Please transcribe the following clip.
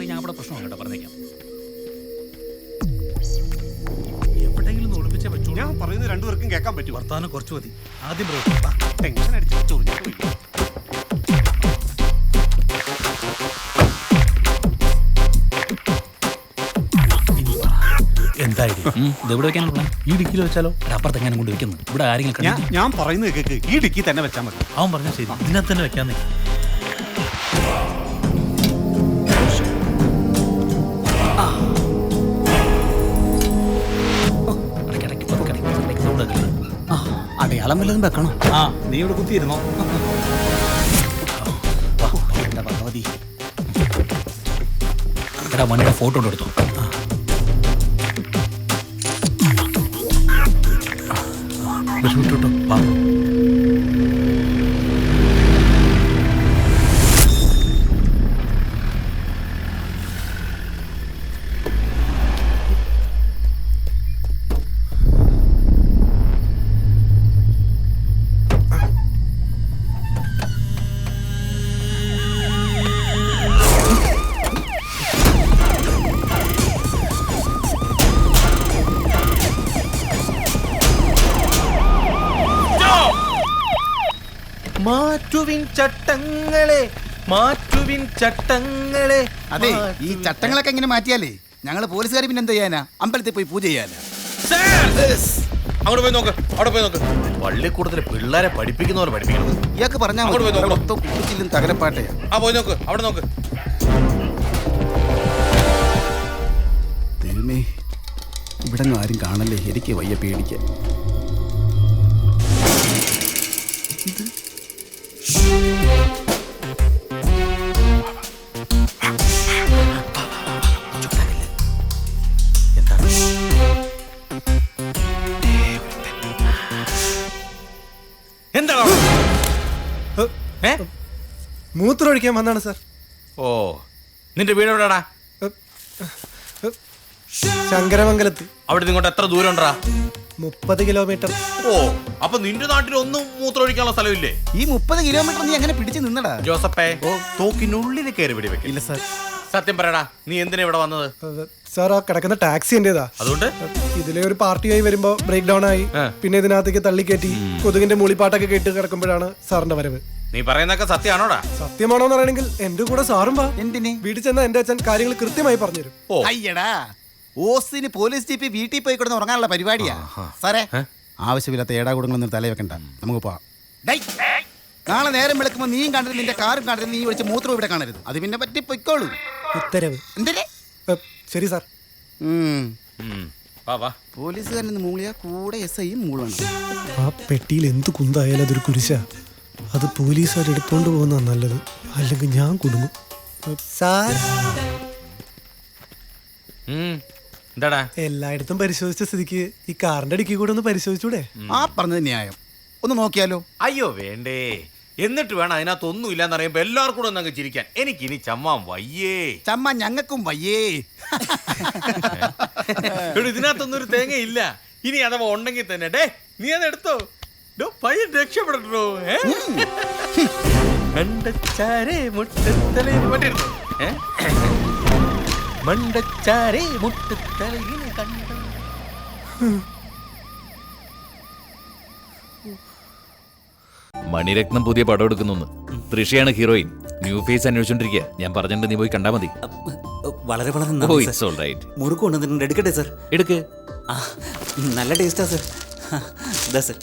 ഞാൻ അവിടെ പ്രശ്നമാണ് കേട്ടോ, പറഞ്ഞേക്കാം. എവിടെയെങ്കിലും ഒളിപ്പിച്ചേ പറ്റൂ. ഞാൻ പറയുന്നത് രണ്ടുപേർക്കും കേൾക്കാൻ പറ്റും. വർത്താനം കുറച്ച് മതി. ആദ്യം ടെൻഷൻ അടിച്ച് ചൊറിഞ്ഞു പോയി. എവിടെ വെക്കാനുള്ള ഈ ഡിക്കിയിൽ വെച്ചാലോ? അപ്പുറത്ത് എങ്ങനെ കൊണ്ട് വെക്കുന്നു? ഇവിടെ ആരെങ്കിലും ഞാൻ പറയുന്നത് കേക്ക്, ഈ ഡിക്കി തന്നെ വെച്ചാൽ മതി. അവൻ പറഞ്ഞാൽ ശരി, ഇതിനകത്ത് തന്നെ വെക്കാന്നേ. അടയാളം വല്ലതും വെക്കണം. നീ ഇവിടെ കുത്തിയിരുന്നോ? ഭഗവതി, എടാ മണിയുടെ ഫോട്ടോ എടുത്തു. വിട്ടോ വാ. മാറ്റുവിൻ ചട്ടങ്ങളെ, മാറ്റുവിൻ ചട്ടങ്ങളെ. അതെ, ഈ ചട്ടങ്ങളൊക്കെ എങ്ങനെ മാറ്റിയാലേ ഞങ്ങള് പോലീസുകാർ പിന്നെ എന്ത് ചെയ്യാനാ? അമ്പലത്തിൽ പോയി പൂജ ചെയ്യാനാ? അങ്ങോട്ട് പോയി നോക്ക്, അവിടെ പോയി നോക്ക്. പള്ളിക്കൂടത്തിൽ പിള്ളേരെ പഠിപ്പിക്കുന്ന പോലെ പഠിപ്പിക്കണം. ഇയാൾക്ക് പറഞ്ഞാൽ മൊത്തം കുട്ടിച്ചില്ലും തകരപ്പാട്ടയാ. പോയി നോക്ക്, അവിടെ നോക്ക്. ദൈവമേ, ഇവിടെ ആരും കാണല്ലേ, എനിക്ക് വയ്യ പേടിക്കാൻ. മൂത്രം ഒഴിക്കാൻ വന്നാണ് സാർ. ഓ, നിന്റെ വീട് എവിടെടാ? ശങ്കരമംഗലത്ത്. അവിടെ ഇങ്ങോട്ട് എത്ര ദൂരം ഉണ്ടാ? 30 കിലോമീറ്റർ. ഓ, അപ്പൊ നിന്റെ നാട്ടിൽ ഒന്നും മൂത്രമൊഴിക്കാനുള്ള സ്ഥലമില്ലേ? ഈ 30 കിലോമീറ്റർ നീ എങ്ങനെ പിടിച്ചു നിന്നടാ? ജോസഫേ, തോക്കിനുള്ളിൽ കയറി പിടി വെക്കില്ല. ഇല്ല സാർ. സത്യം പറയടാ, നീ എന്തിനാ ഇവിടെ വന്നത്? സാർ, ആ കിടക്കുന്ന ടാക്സി എന്റേതാ. അതുകൊണ്ട് ഇതിലെ ഒരു പാർട്ടിയായി വരുമ്പോ ബ്രേക്ക് ഡൗൺ ആയി. പിന്നെ ഇതിനകത്തേക്ക് തള്ളിക്കയറ്റി കൊതുകിന്റെ മൂളിപ്പാട്ടൊക്കെ കേട്ട് കിടക്കുമ്പോഴാണ് സാറിന്റെ വരവ്. നീ പറയുന്നൊക്കെ സത്യമാണോടാ? സത്യമാണോന്ന് പറയണെങ്കിൽ എന്റെ കൂടെ സാറും വാ. എന്തിന്? വീട്ടിൽ ചെന്ന എന്റെ അച്ഛൻ കാര്യങ്ങൾ കൃത്യമായി പറഞ്ഞുതരും. അയ്യടാ, ഓസിന് പോലീസ് ജീപ്പ് വീട്ടിൽ പോയി കിടന്ന് ഉറങ്ങാനുള്ള പരിപാടിയാ സാറേ. ആവശ്യമില്ലാത്ത ഏടാകൂടങ്ങളൊന്നും തല വെക്കണ്ട, നമുക്ക് പോവാം. നാളെ നേരം വിളിക്കുമ്പോൾ നീയും കാണരുത്, നിന്റെ കാറും കാണരുത്, നീ വിളിച്ച് മൂത്രം ഇവിടെ കാണരുത്. അത് പിന്നെ പറ്റി പൊയ്ക്കോളൂ. ഉത്തരവ്. എന്തേ? ശരി സാർ. പോലീസുകാരൻ മൂളിയാ കൂടെ SI മൂളണം. ആ പെട്ടിയിൽ എന്ത് കുന്തായാലും അതൊരു കുരിശാ. അത് പോലീസുകാർ എടുത്തോണ്ട് പോകുന്ന നല്ലത്, അല്ലെങ്കിൽ ഞാൻ കുടുങ്ങും. സാർ, എന്താടാ? എല്ലായിടത്തും പരിശോധിച്ച സ്ഥിതിക്ക് ഈ കാറിന്റെ ഡിക്കി കൂടെ ഒന്ന് പരിശോധിച്ചൂടെ? ആ പറഞ്ഞത് ന്യായം. ഒന്ന് നോക്കിയാലോ? അയ്യോ വേണ്ടേ, എന്നിട്ട് വേണം അതിനകത്ത് ഒന്നും ഇല്ലാന്ന് പറയുമ്പോ എല്ലാവർക്കും കൂടെ ഒന്നങ്ങ് ചിരിക്കാൻ. എനിക്കിനി ചമ്മാൻ വയ്യേ. ചമ്മ ഞങ്ങൾക്കും വയ്യേ. ഇതിനകത്തൊന്നും ഒരു തേങ്ങ ഇല്ല. ഇനി അഥവാ ഉണ്ടെങ്കിൽ തന്നെ ഡേ നീ അത് എടുത്തോ, പയ്യൻ രക്ഷപ്പെടട്ടോ. മണ്ടച്ചാരേ മുട്ടത്തലയിൽ മണ്ടച്ചാരേ മുട്ടത്തലയിൽ കണ്ട. മണിരത്നം പുതിയ പടം എടുക്കുന്നു. തൃഷയാണ് ഹീറോയിൻ. ന്യൂ ഫേസ് അന്വേഷിച്ചോണ്ടിരിക്കുക. ഞാൻ പറഞ്ഞിട്ട് നീ പോയി കണ്ടാ മതി. വളരെ വളരെ മുറുക്ക് കൊണ്ടുവന്നിട്ടുണ്ട്. എടുക്കട്ടെ സാർ? എടുക്ക്. നല്ല ടേസ്റ്റാ സാർ. ഇതാ സാർ.